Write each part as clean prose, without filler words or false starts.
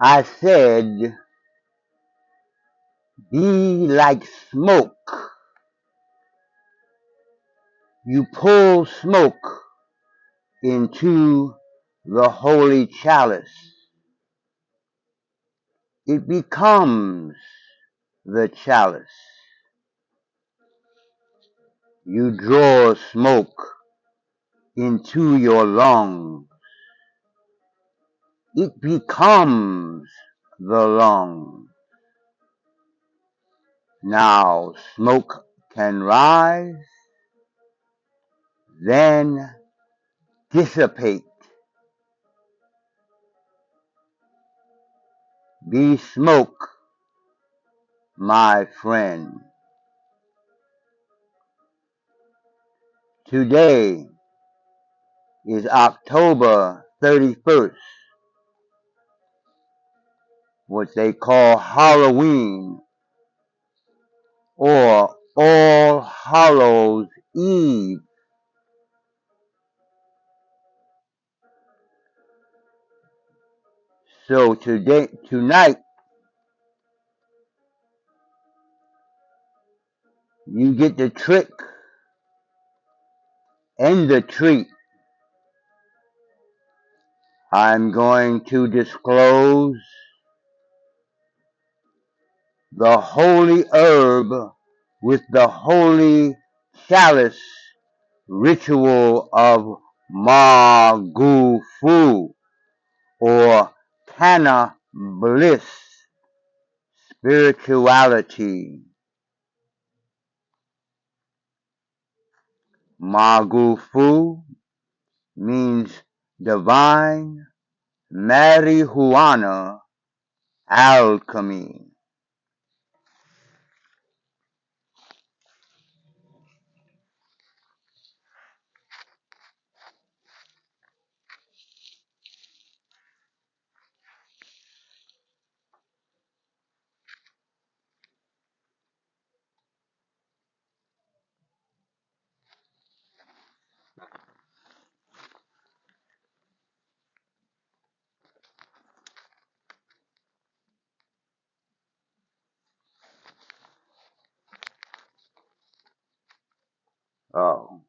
I said, be like smoke. You pull smoke into the holy chalice. It becomes the chalice. You draw smoke into your lungs. It becomes the lung. Now smoke can rise, then dissipate. Be smoke, my friend. Today is October 31st, what they call Halloween or All Hallows Eve. So tonight, you get the trick and the treat. I'm going to disclose the holy herb with the holy chalice ritual of Magufu or Cannabis spirituality. Magufu means divine marijuana alchemy. Oh,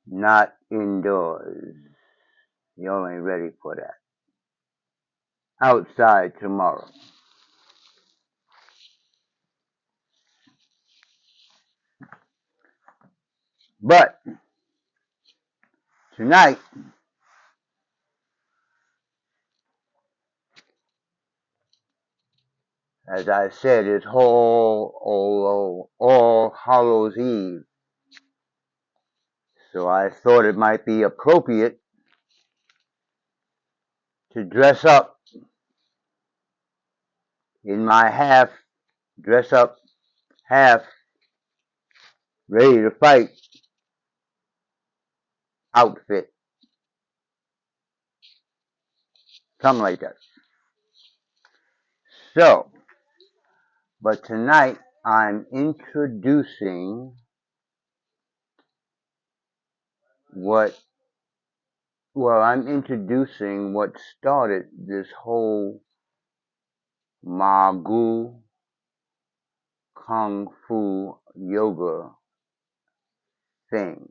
not indoors. You ain't ready for that. Outside tomorrow. But tonight, as I said, it's All Hallows Eve. So I thought it might be appropriate to dress up in my dress up, half ready to fight outfit. Something like that. So, but tonight I'm introducing what, well, I'm introducing what started this whole Magu Kung Fu Yoga thing.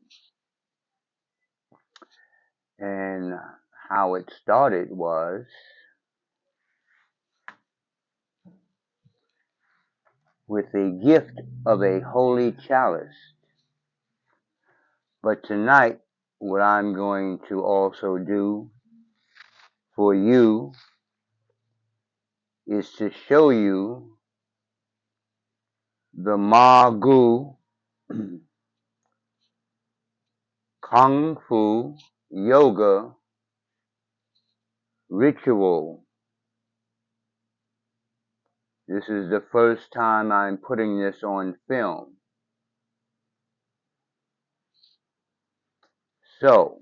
And how it started was with a gift of a holy chalice. But tonight, what I'm going to also do for you is to show you the Magu Kung Fu Yoga ritual. This is the first time I'm putting this on film. So,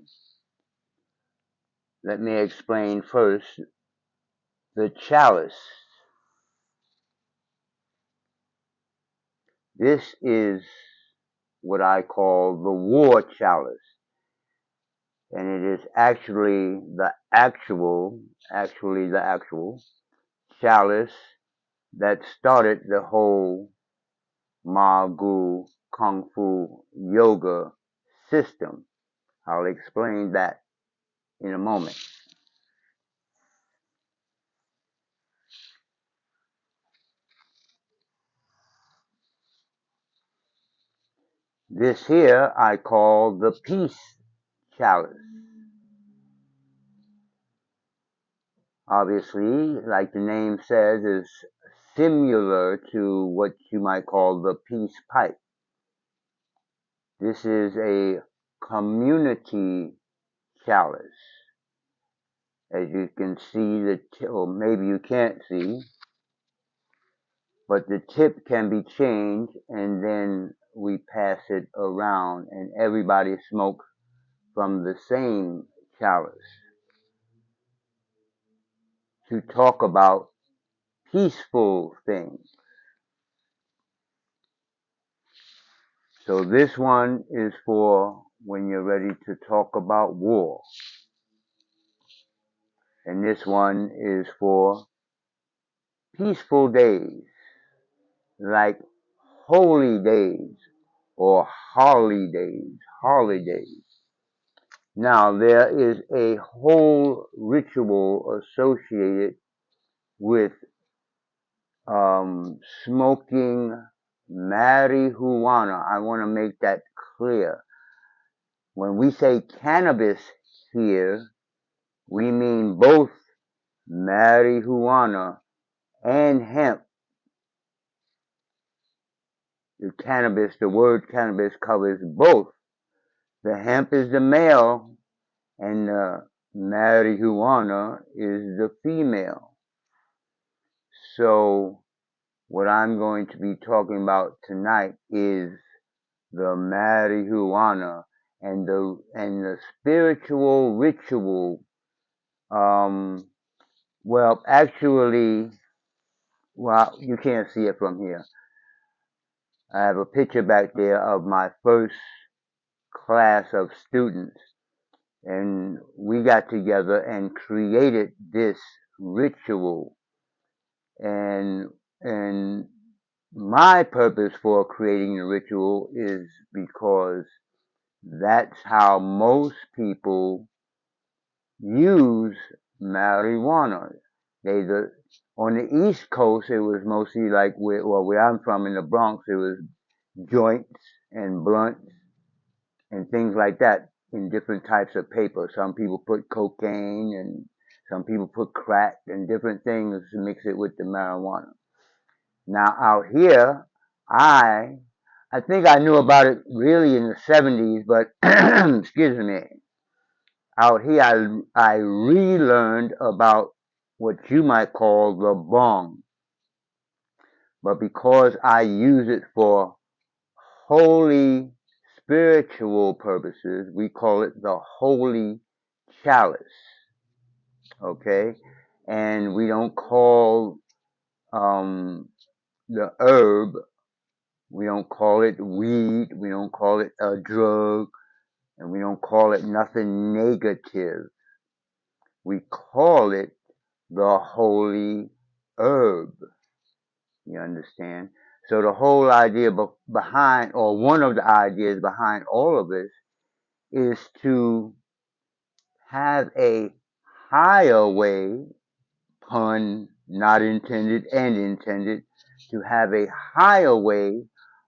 let me explain first the chalice. This is what I call the war chalice. And it is actually the actual chalice that started the whole Magu Kung Fu Yoga system. I'll explain that in a moment. This here I call the peace chalice. Obviously, like the name says, is similar to what you might call the peace pipe. This is a community chalice. As you can see, or maybe you can't see, but the tip can be changed and then we pass it around and everybody smokes from the same chalice to talk about peaceful things. So this one is for when you're ready to talk about war. And this one is for peaceful days, like holy days or holidays. Now, there is a whole ritual associated with smoking marijuana. I want to make that clear. When we say cannabis here, we mean both marijuana and hemp. The word cannabis covers both. The hemp is the male and the marijuana is the female. So what I'm going to be talking about tonight is the marijuana and the spiritual ritual. Well, actually, well, you can't see it from here. I have a picture back there of my first class of students, and we got together and created this ritual. And my purpose for creating the ritual is because that's how most people use marijuana. On the East Coast, it was mostly like where I'm from in the Bronx, it was joints and blunts and things like that in different types of paper. Some people put cocaine and some people put crack and different things to mix it with the marijuana. Now out here, I think I knew about it really in the 70s, but excuse me. Out here, I relearned about what you might call the bong. But because I use it for holy spiritual purposes, we call it the holy chalice. Okay? And we don't call the herb, we don't call it weed, we don't call it a drug. And we don't call it nothing negative. We call it the holy herb. You understand? So the whole idea behind, or one of the ideas behind all of this, is to have a higher way, pun not intended and intended, to have a higher way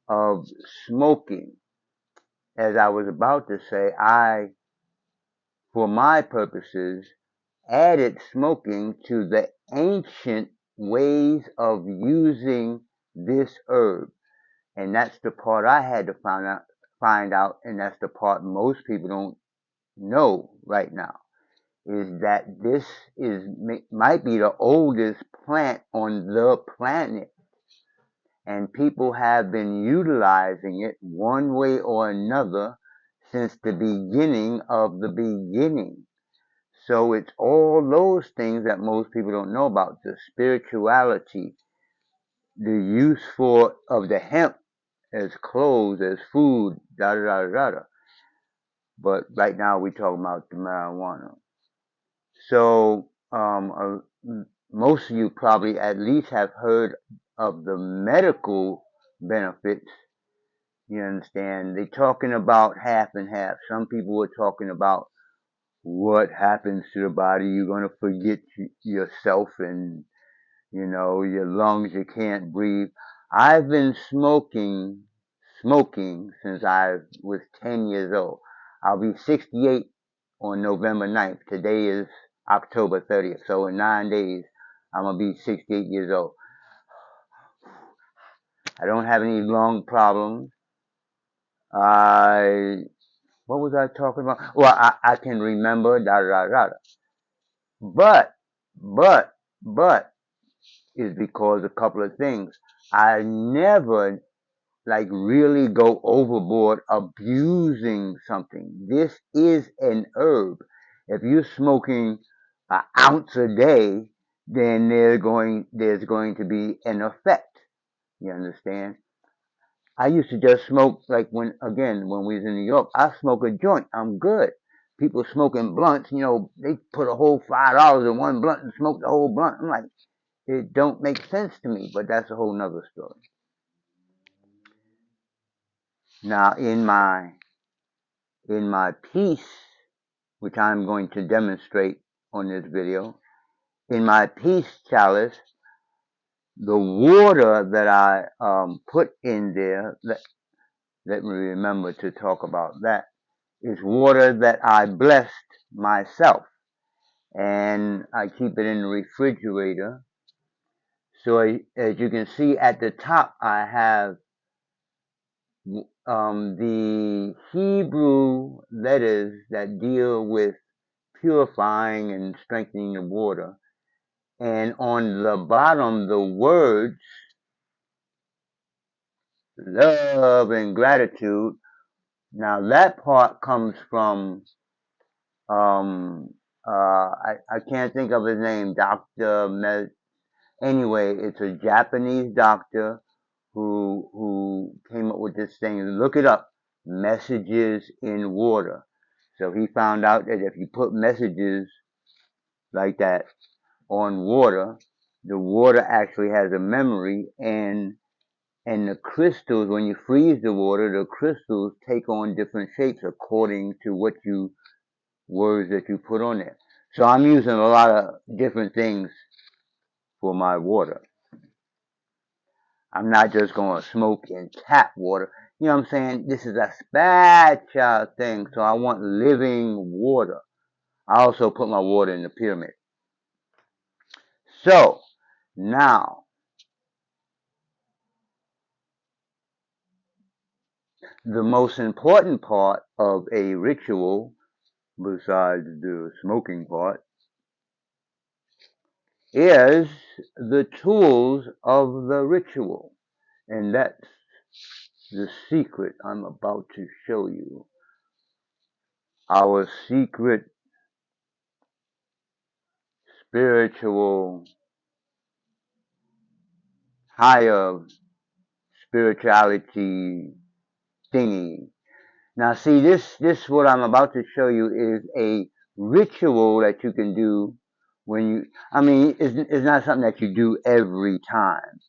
of smoking. As I was about to say, I, for my purposes, added smoking to the ancient ways of using this herb. And that's the part I had to find out, and that's the part most people don't know right now, is that this might be the oldest plant on the planet, and people have been utilizing it one way or another since the beginning of the beginning. So it's all those things that most people don't know about: the spirituality, the use of the hemp as clothes, as food, da da da da da. But right now we're talking about the marijuana. So most of you probably at least have heard of the medical benefits. You understand? They're talking about half and half. Some people are talking about what happens to the body. You're going to forget yourself, and your lungs, you can't breathe. I've been smoking since I was 10 years old. I'll be 68 on November 9th. Today is October 30th. So in 9 days, I'm going to be 68 years old. I don't have any lung problems. What was I talking about? Well, I can remember, da da da da. But, but, but, is because a couple of things. I never really go overboard abusing something. This is an herb. If you're smoking an ounce a day, then there's going to be an effect. You understand? I used to just smoke when we was in New York. I smoke a joint. I'm good. People smoking blunts, they put a whole $5 in one blunt and smoke the whole blunt. I'm like, it don't make sense to me, but that's a whole nother story. Now, in my piece, which I'm going to demonstrate on this video, in my piece, Chalis, the water that I put in there, let me remember to talk about that, is water that I blessed myself. And I keep it in the refrigerator. So as you can see at the top, I have the Hebrew letters that deal with purifying and strengthening the water. And on the bottom, the words love and gratitude. Now that part comes from, I can't think of his name, anyway, it's a Japanese doctor who came up with this thing. Look it up. Messages in water. So he found out that if you put messages like that on water, the water actually has a memory, and the crystals, when you freeze the water, the crystals take on different shapes according to words that you put on there. So I'm using a lot of different things for my water. I'm not just going to smoke and tap water. You know what I'm saying? This is a special thing. So I want living water. I also put my water in the pyramid. So now, the most important part of a ritual, besides the smoking part, is the tools of the ritual. And that's the secret I'm about to show you. Our secret spiritual, higher spirituality thingy. Now, see, this what I'm about to show you is a ritual that you can do when you. I mean, it's not something that you do every time.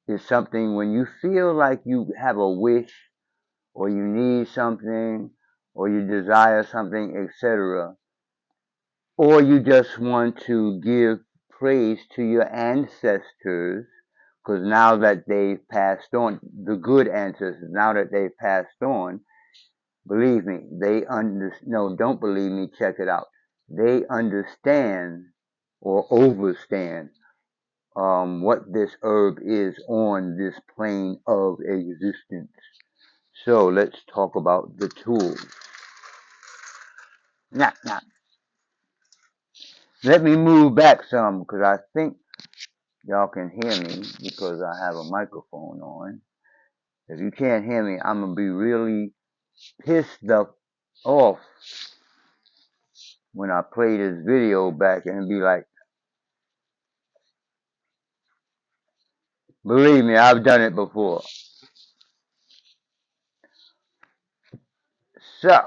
It's something when you feel like you have a wish, or you need something, or you desire something, etc., or you just want to give praise to your ancestors, because now that they've passed on, the good ancestors, now that they've passed on, believe me, no, don't believe me, check it out. They understand or overstand what this herb is on this plane of existence. So let's talk about the tools. Now, let me move back some because I think y'all can hear me because I have a microphone on. If you can't hear me, I'm gonna be really pissed off when I play this video back and be like, believe me, I've done it before. So,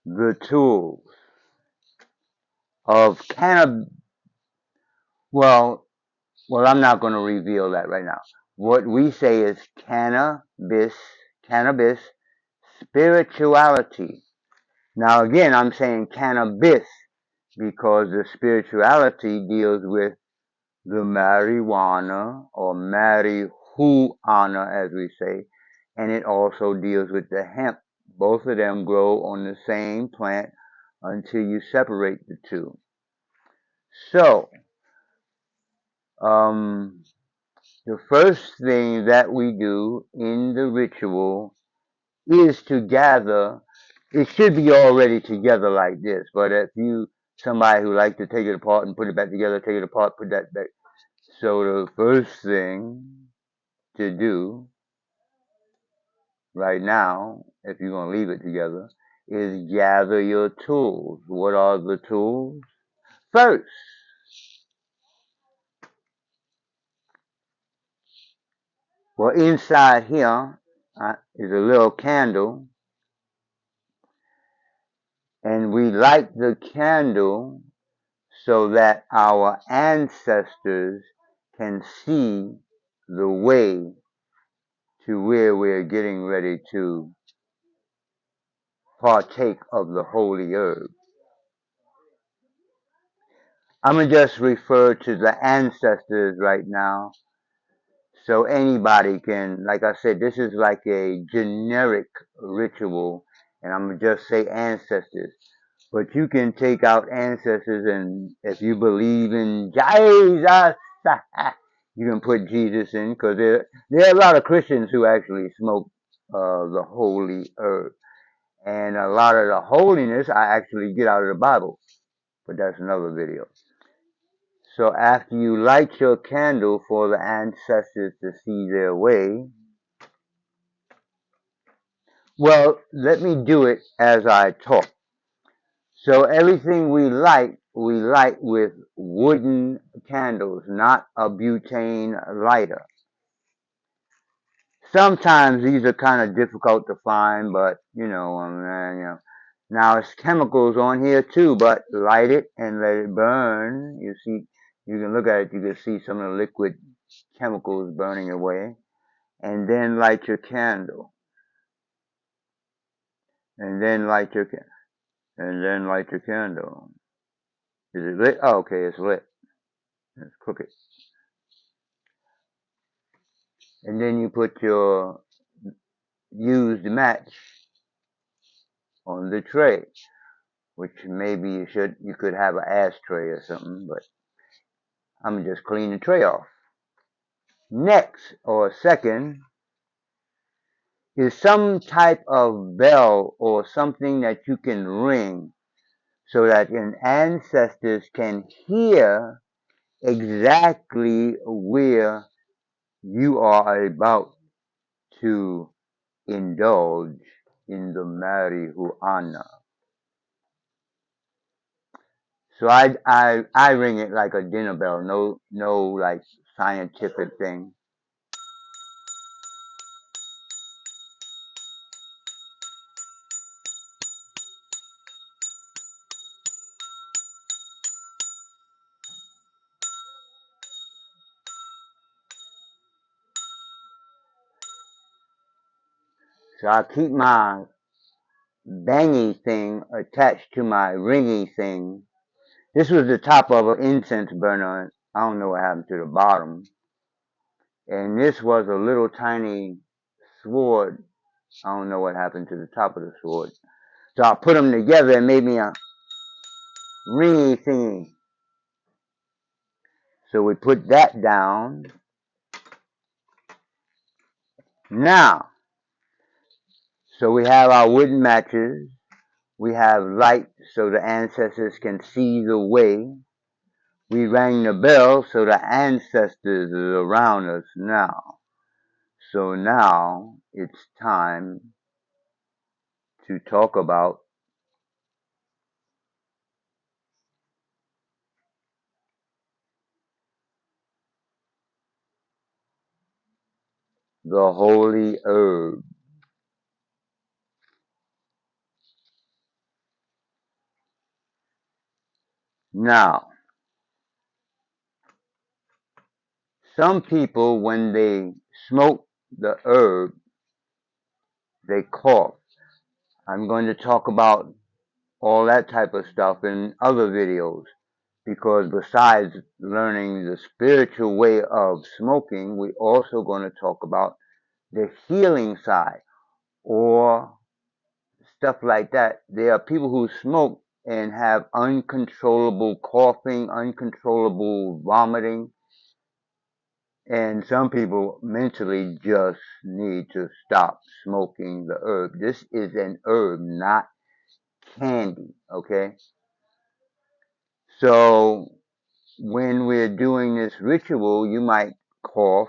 the tools of cannabis. Well, I'm not going to reveal that right now. What we say is cannabis spirituality. Now, again, I'm saying cannabis because the spirituality deals with the marijuana or marijuana, as we say, and it also deals with the hemp. Both of them grow on the same plant until you separate the two. So, um, the first thing that we do in the ritual is to gather. It should be already together like this, but if you somebody who likes to take it apart and put it back together, take it apart, put that back. So the first thing to do right now, if you're gonna leave it together, is gather your tools. What are the tools? First, well, inside here is a little candle, and we light the candle so that our ancestors can see the way to where we're getting ready to partake of the holy herb. I'm going to just refer to the ancestors right now so anybody can, like I said, this is like a generic ritual, and I'm going to just say ancestors. But you can take out ancestors, and if you believe in Jesus, you can put Jesus in, because there are a lot of Christians who actually smoke the holy herb. And a lot of the holiness I actually get out of the Bible, but that's another video. So after you light your candle for the ancestors to see their way, well, let me do it as I talk. So everything we light with wooden candles, not a butane lighter. Sometimes these are kind of difficult to find, but now it's chemicals on here too, but light it and let it burn. You see, you can look at it, you can see some of the liquid chemicals burning away. And then light your candle. And then light your candle. Is it lit? Oh, okay, it's lit. It's crooked. And then you put your used match on the tray, which maybe you could have an ashtray or something, but I'm gonna just clean the tray off. Next, or second, is some type of bell or something that you can ring so that your ancestors can hear exactly where you are about to indulge in the marijuana. So I ring it like a dinner bell. No like scientific thing. So I keep my bangy thing attached to my ringy thing. This was the top of an incense burner. I don't know what happened to the bottom. And this was a little tiny sword. I don't know what happened to the top of the sword. So I put them together and made me a ringy thingy. So we put that down. Now, so we have our wooden matches. We have light so the ancestors can see the way. We rang the bell so the ancestors are around us now. So now it's time to talk about the holy herb. Now, some people, when they smoke the herb, they cough. I'm going to talk about all that type of stuff in other videos because besides learning the spiritual way of smoking, we also going to talk about the healing side or stuff like that. There are people who smoke and have uncontrollable coughing, uncontrollable vomiting, and some people mentally just need to stop smoking the herb. This is an herb, not candy, okay? So when we're doing this ritual, you might cough.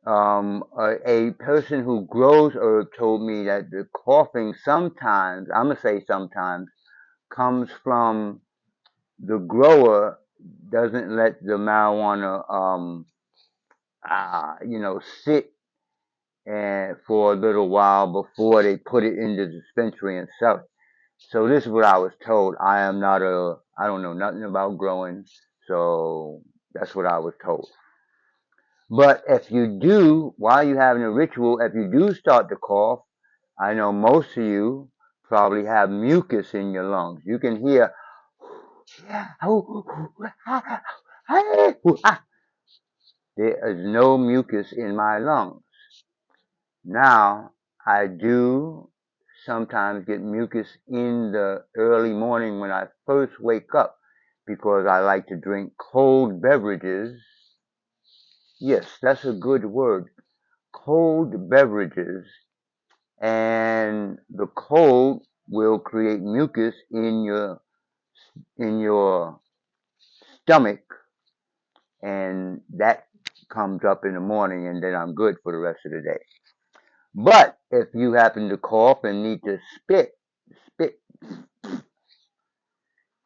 A person who grows herb told me that the coughing sometimes, I'm gonna say sometimes, comes from the grower doesn't let the marijuana, sit and for a little while before they put it in the dispensary and sell it. So this is what I was told. I don't know nothing about growing, so that's what I was told. But if you do, while you're having a ritual, if you do start to cough, I know most of you probably have mucus in your lungs. You can hear, there is no mucus in my lungs. Now, I do sometimes get mucus in the early morning when I first wake up because I like to drink cold beverages. Yes, that's a good word. Cold beverages. And the cold will create mucus in your stomach, and that comes up in the morning, and then I'm good for the rest of the day. But if you happen to cough and need to spit,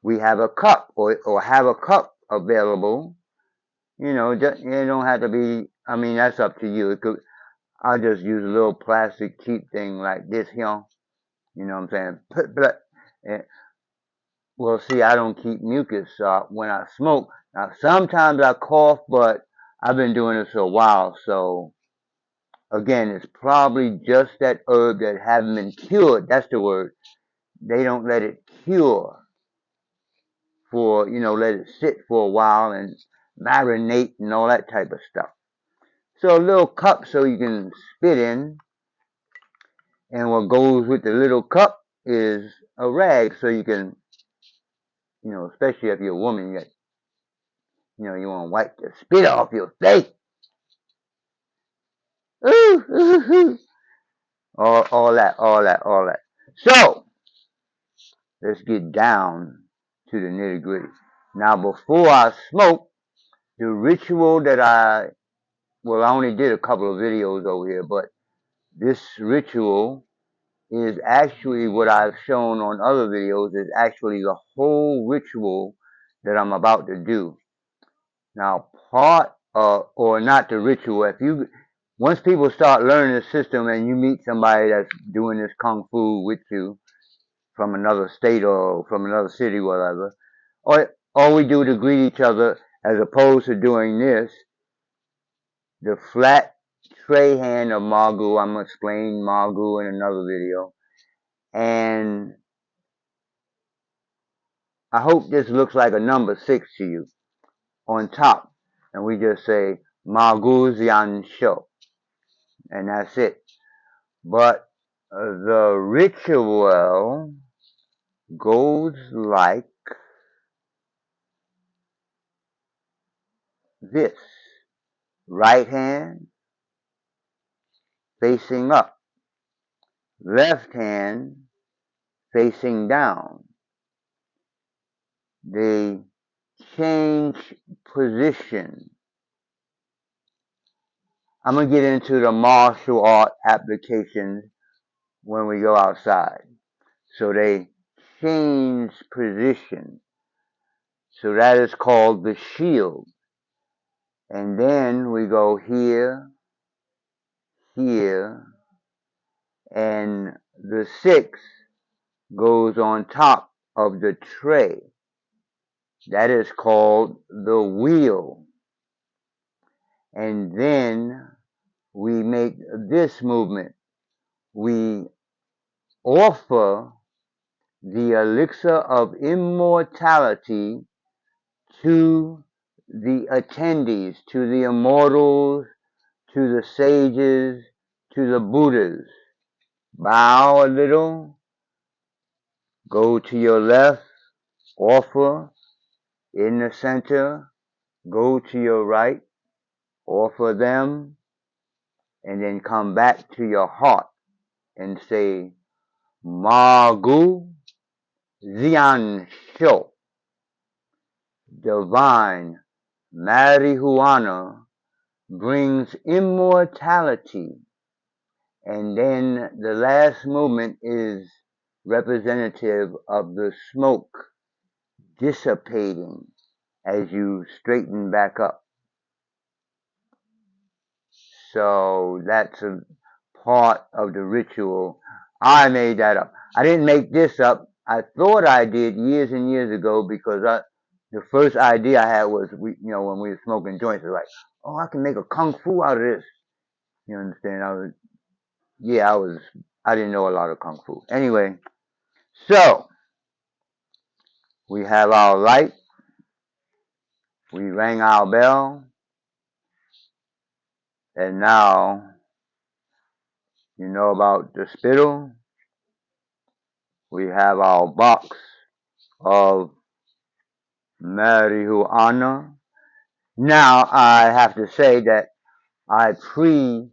we have a cup or have a cup available. It don't have to be. I mean, that's up to you. I'll just use a little plastic cheap thing like this here. You know what I'm saying? And, well, see, I don't keep mucus when I smoke. Now, sometimes I cough, but I've been doing this for a while, so again, it's probably just that herb that haven't been cured. That's the word. They don't let it cure let it sit for a while and marinate and all that type of stuff. So a little cup so you can spit in, and what goes with the little cup is a rag so you can, especially if you're a woman, you want to wipe the spit off your face. Ooh, ooh, ooh. All that. So let's get down to the nitty gritty. Now, before I smoke, the ritual that I only did a couple of videos over here, but this ritual is actually what I've shown on other videos is actually the whole ritual that I'm about to do. Now, part of, or not the ritual, once people start learning the system and you meet somebody that's doing this kung fu with you from another state or from another city, whatever, or all we do to greet each other as opposed to doing this, the flat tray hand of Magu, I'm going to explain Magu in another video, and I hope this looks like a number 6 to you on top, and we just say Magu Zian Sho, and that's it. But the ritual goes like this. Right hand facing up. Left hand facing down. They change position. I'm going to get into the martial art applications when we go outside. So they change position. So that is called the shield. And then we go here, here, and the 6 goes on top of the tray. That is called the wheel. And then we make this movement. We offer the elixir of immortality to the attendees, to the immortals, to the sages, to the Buddhas. Bow a little, go to your left, offer in the center, go to your right, offer them, and then come back to your heart and say, Magu Zian Sho, divine marijuana brings immortality. And then the last movement is representative of the smoke dissipating as you straighten back up. So that's a part of the ritual. I made that up. I didn't make this up. I thought I did years and years ago because the first idea I had was when we were smoking joints, it was like, oh, I can make a kung fu out of this. You understand? I didn't know a lot of kung fu. Anyway, so we have our light. We rang our bell. And now, you know about the spittle. We have our box of marijuana. Now, I have to say that I pre-packed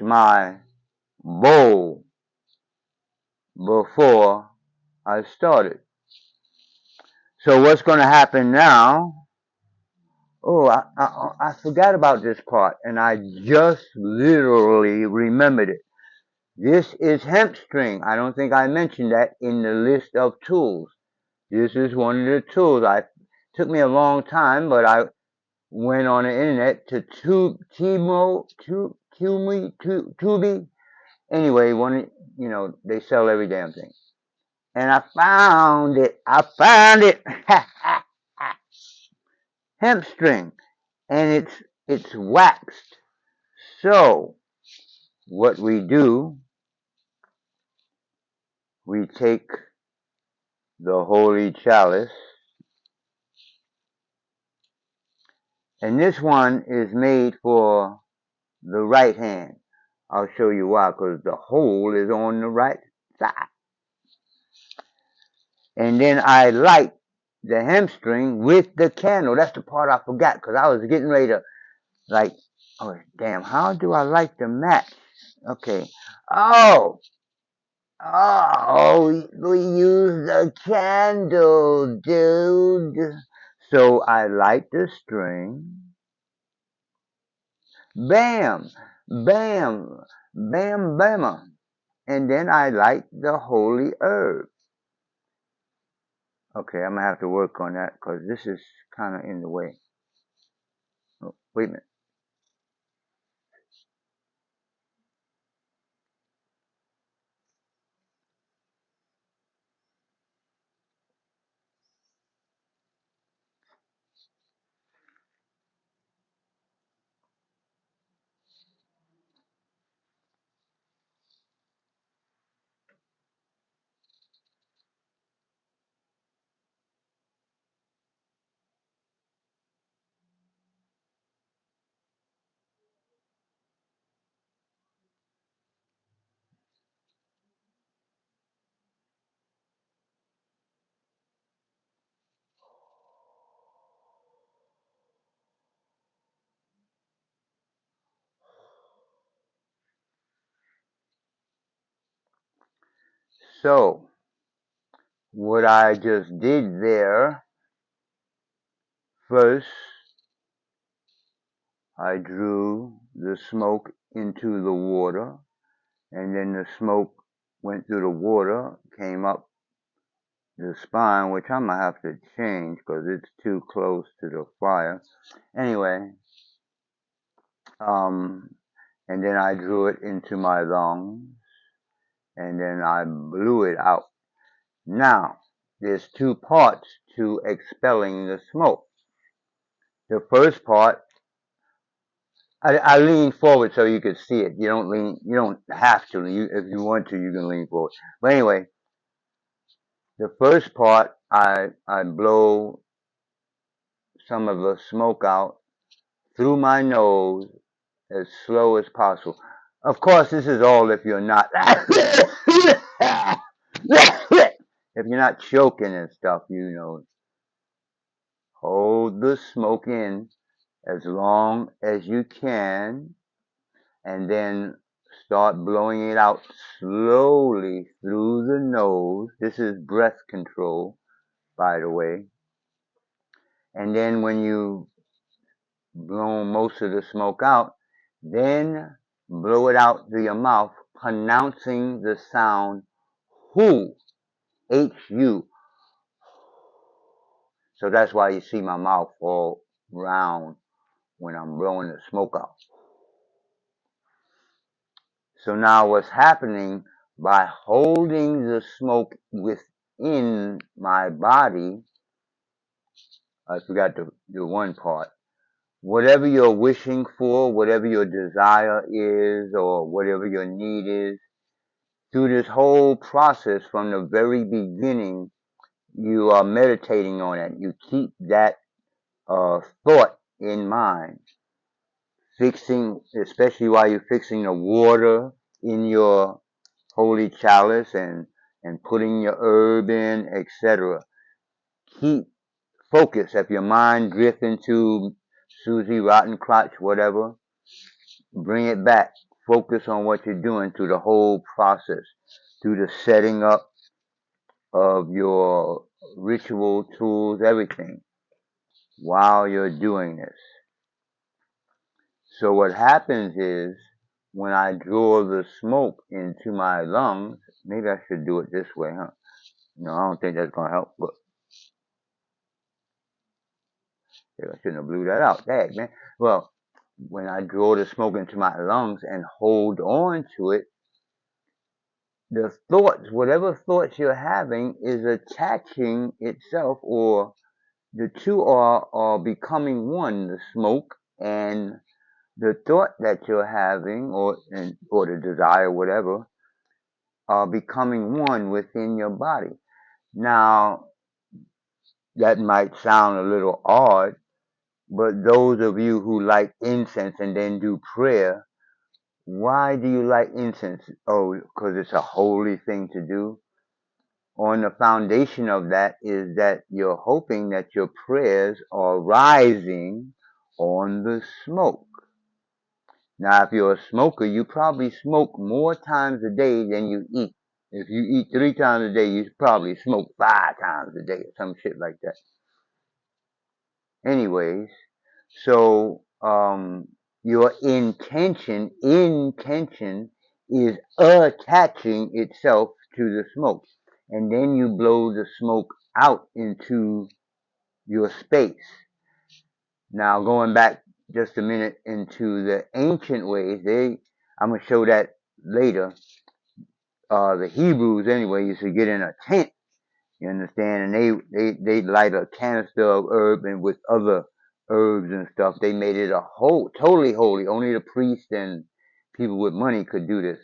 my bowl before I started. So what's going to happen now? Oh, I forgot about this part, and I just literally remembered it. This is hemp string. I don't think I mentioned that in the list of tools. This is one of the tools. Took me a long time, but I went on the internet to Tubi. Anyway, they sell every damn thing. And I found it. Hemp string. And it's waxed. So, what we do, we take the holy chalice, and this one is made for the right hand. I'll show you why, because the hole is on the right side. And then I light the hamstring with the candle. That's the part I forgot, because I was getting ready to, oh, damn, how do I light the match? Okay. We use the candle, dude. So I light the string. Bam, bam, bam, bamma. And then I light the holy herb. Okay, I'm gonna have to work on that because this is kind of in the way. Oh, wait a minute. So, what I just did there, first, I drew the smoke into the water, and then the smoke went through the water, came up the spine, which I'm gonna have to change because it's too close to the fire. Anyway, um, and then I drew it into my lungs, and then I blew it out. Now, there's two parts to expelling the smoke. The first part, I lean forward so you can see it. You don't have to. If you want to, you can lean forward. But anyway, the first part, I blow some of the smoke out through my nose as slow as possible. Of course, this is all if you're not, if you're not choking and stuff, hold the smoke in as long as you can, and then start blowing it out slowly through the nose. This is breath control, by the way. And then when you blow most of the smoke out, then blow it out through your mouth, pronouncing the sound who, H-U. So that's why you see my mouth all round when I'm blowing the smoke out. So now what's happening by holding the smoke within my body, I forgot the one part. Whatever you're wishing for, whatever your desire is, or whatever your need is, through this whole process from the very beginning, you are meditating on it. You keep that thought in mind, fixing, especially while you're fixing the water in your holy chalice and putting your herb in, etc. Keep focus. If your mind drifts into Susie Rotten Crotch, whatever, bring it back. Focus on what you're doing through the whole process, through the setting up of your ritual tools, everything, while you're doing this. So what happens is, when I draw the smoke into my lungs, maybe I should do it this way, huh? No, I don't think that's gonna help, but yeah, I shouldn't have blew that out. Dang, man. Well, when I draw the smoke into my lungs and hold on to it, the thoughts, whatever thoughts you're having, is attaching itself, or the two are becoming one, the smoke and the thought that you're having, or the desire, whatever, are becoming one within your body. Now, that might sound a little odd, but those of you who light incense and then do prayer, why do you light incense? Oh, because it's a holy thing to do. On the foundation of that is that you're hoping that your prayers are rising on the smoke. Now, if you're a smoker, you probably smoke more times a day than you eat. If you eat 3 times a day, you probably smoke 5 times a day or some shit like that. Anyways, so your intention is attaching itself to the smoke. And then you blow the smoke out into your space. Now, going back just a minute into the ancient ways, I'm going to show that later. The Hebrews, anyway, used to get in a tent, you understand, and they light a canister of herb, and with other herbs and stuff, they made it a whole, totally holy. Only the priest and people with money could do this.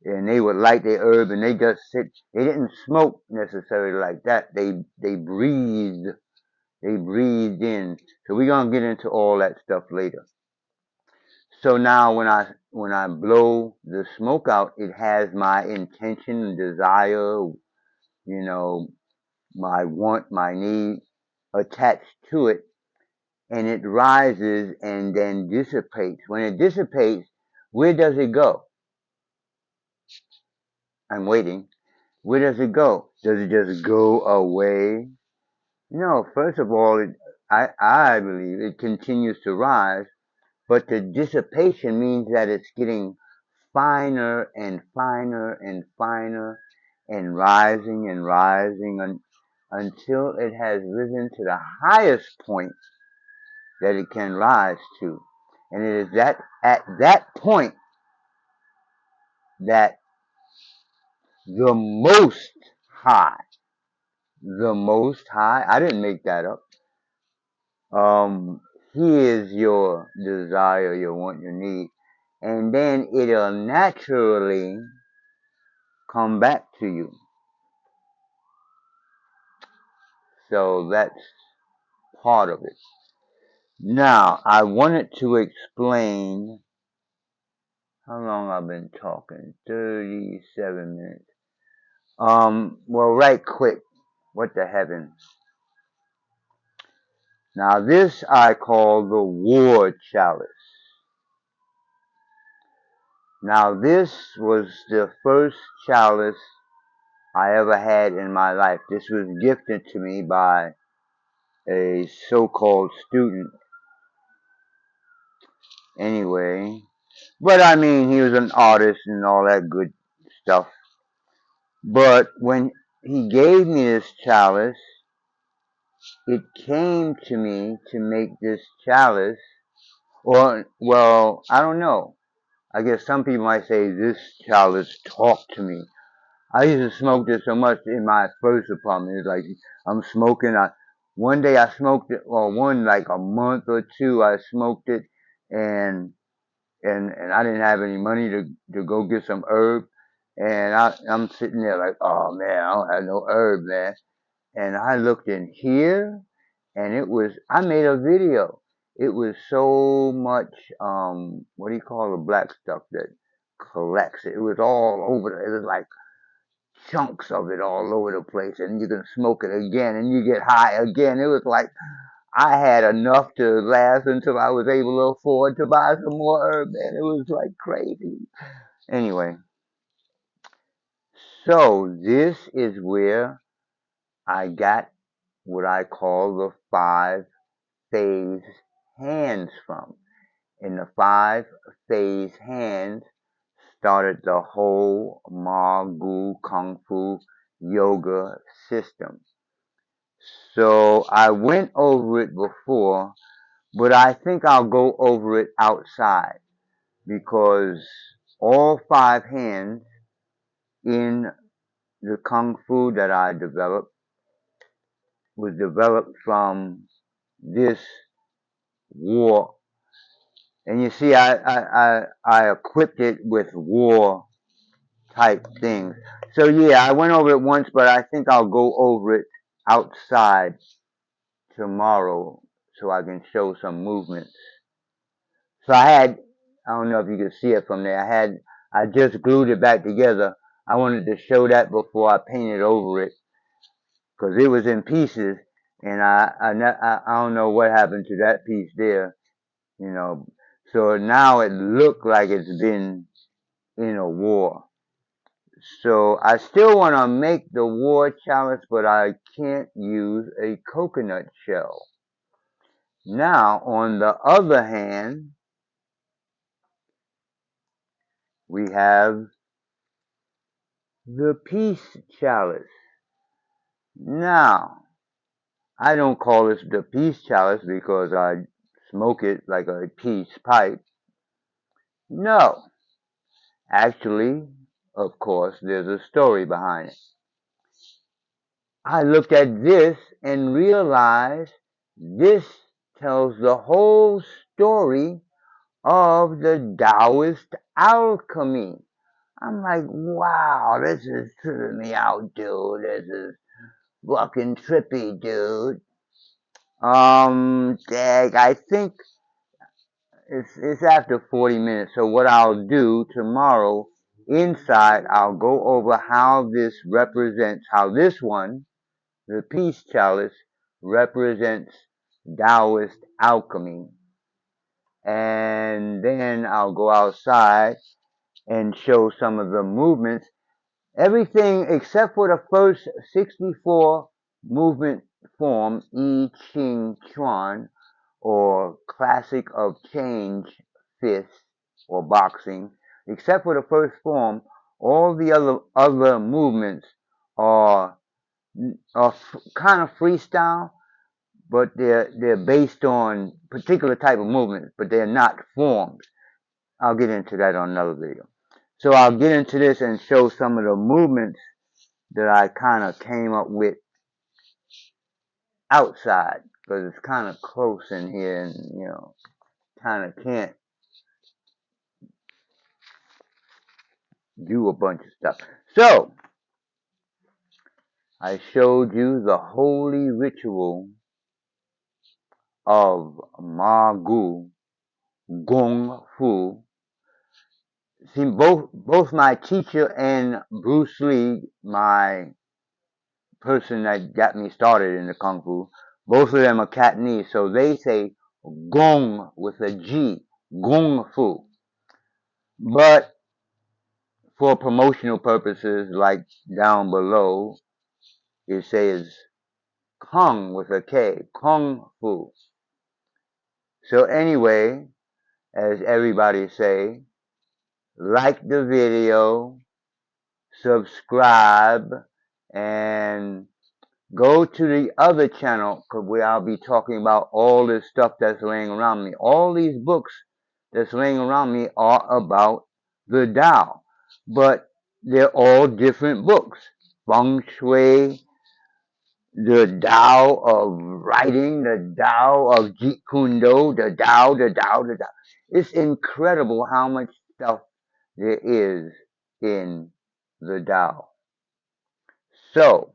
And they would light their herb, and they just sit. They didn't smoke necessarily like that. They breathed. They breathed in. So we're gonna get into all that stuff later. So now when I blow the smoke out, it has my intention, desire, you know, my want, my need attached to it, and it rises and then dissipates. When it dissipates, where does it go? I'm waiting. Where does it go? Does it just go away? No, first of all, I believe it continues to rise, but the dissipation means that it's getting finer and finer and finer and rising until it has risen to the highest point that it can rise to. And it is that at that point that the most high, I didn't make that up. He is your desire, your want, your need. And then it'll naturally come back to you. So that's part of it. Now, I wanted to explain how long I've been talking. 37 minutes. Well, right quick. What the heavens? Now, this I call the war chalice. Now, this was the first chalice I ever had in my life. This was gifted to me by a so-called student. Anyway, but I mean, he was an artist and all that good stuff. But when he gave me this chalice, it came to me to make this chalice, or, well, I don't know. I guess some people might say this chalice talked to me. I used to smoke this so much in my first apartment. It's like I'm smoking. One day I smoked it, or like a month or two I smoked it, and I didn't have any money to go get some herb, and I'm sitting there like, oh man, I don't have no herb, man. And I looked in here, and I made a video. It was so much, what do you call the black stuff that collects? It was all over. It was like chunks of it all over the place, and you can smoke it again, and you get high again. It was like I had enough to last until I was able to afford to buy some more herb, and it was like crazy. Anyway, so this is where I got what I call the 5-phase hands from. And the 5-phase hands started the whole Ma Gu Kung Fu yoga system. So I went over it before, but I think I'll go over it outside because all 5 hands in the Kung Fu that I developed was developed from this war. And you see, I equipped it with war type things. So yeah, I went over it once, but I think I'll go over it outside tomorrow so I can show some movements. So I don't know if you can see it from there. I just glued it back together. I wanted to show that before I painted over it because it was in pieces, and I don't know what happened to that piece there, you know. So now it looked like it's been in a war. So I still want to make the war chalice, but I can't use a coconut shell. Now, on the other hand, we have the peace chalice. Now, I don't call this the peace chalice because I smoke it like a peace pipe. No, actually, of course, there's a story behind it. I looked at this and realized this tells the whole story of the Taoist alchemy. I'm like, wow, this is tripping me out, dude. This is fucking trippy, dude. Dag, I think it's after 40 minutes. So what I'll do tomorrow inside, I'll go over how this represents, how this one, the peace chalice, represents Taoist alchemy. And then I'll go outside and show some of the movements. Everything except for the first 64 movement form, I Ching Chuan, or classic of change fist or boxing, except for the first form, all the other movements are kind of freestyle, but they're based on particular type of movements, but they're not forms. I'll get into that on another video. So I'll get into this and show some of the movements that I kind of came up with outside, because it's kind of close in here, and kind of can't do a bunch of stuff. So I showed you the holy ritual of Ma Gu Gong Fu. See, both my teacher and Bruce Lee, my person that got me started in the Kung Fu, both of them are Cantonese, so they say Gong with a G, Gong Fu. But for promotional purposes, like down below, it says Kung with a K, Kung Fu. So anyway, as everybody say, like the video, subscribe, and go to the other channel, where I'll be talking about all this stuff that's laying around me. All these books that's laying around me are about the Tao, but they're all different books. Feng Shui, the Tao of writing, the Tao of Jeet Kune Do, the Tao, the Tao, the Tao. It's incredible how much stuff there is in the Tao. So,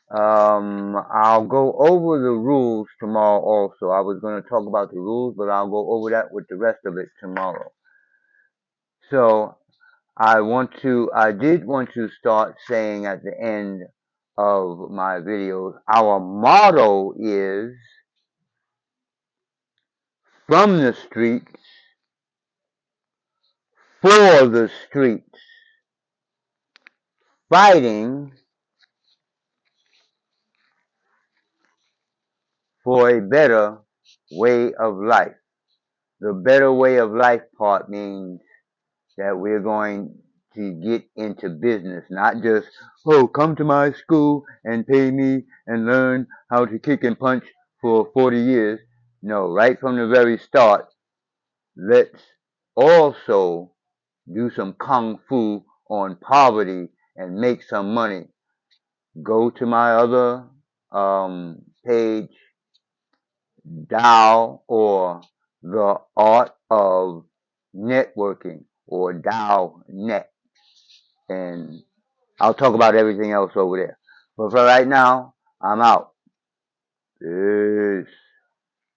I'll go over the rules tomorrow also. I was going to talk about the rules, but I'll go over that with the rest of it tomorrow. So, I did want to start saying at the end of my videos, our motto is from the streets, for the streets, fighting for a better way of life. The better way of life part means that we're going to get into business, not just, oh, come to my school and pay me and learn how to kick and punch for 40 years. No, right from the very start, let's also do some kung fu on poverty and make some money. Go to my other page, Tao, or the art of networking, or T.A.O Net, and I'll talk about everything else over there. But for right now, I'm out. Peace.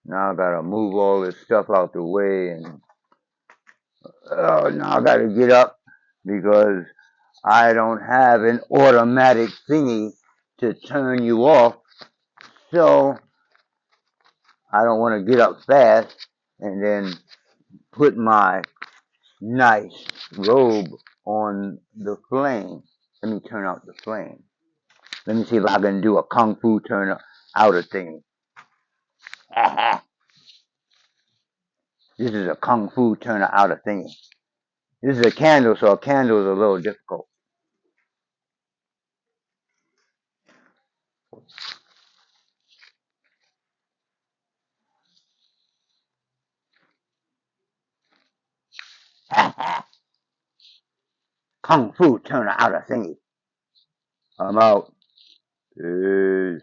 Now I gotta move all this stuff out the way, and now I gotta get up because I don't have an automatic thingy to turn you off. So I don't want to get up fast and then put my nice robe on the flame. Let me turn out the flame. Let me see if I can do a kung fu turn outer thing. This is a kung fu turn out of thingy. This is a candle, so a candle is a little difficult. Kung fu turn out of thingy. I'm out. Peace.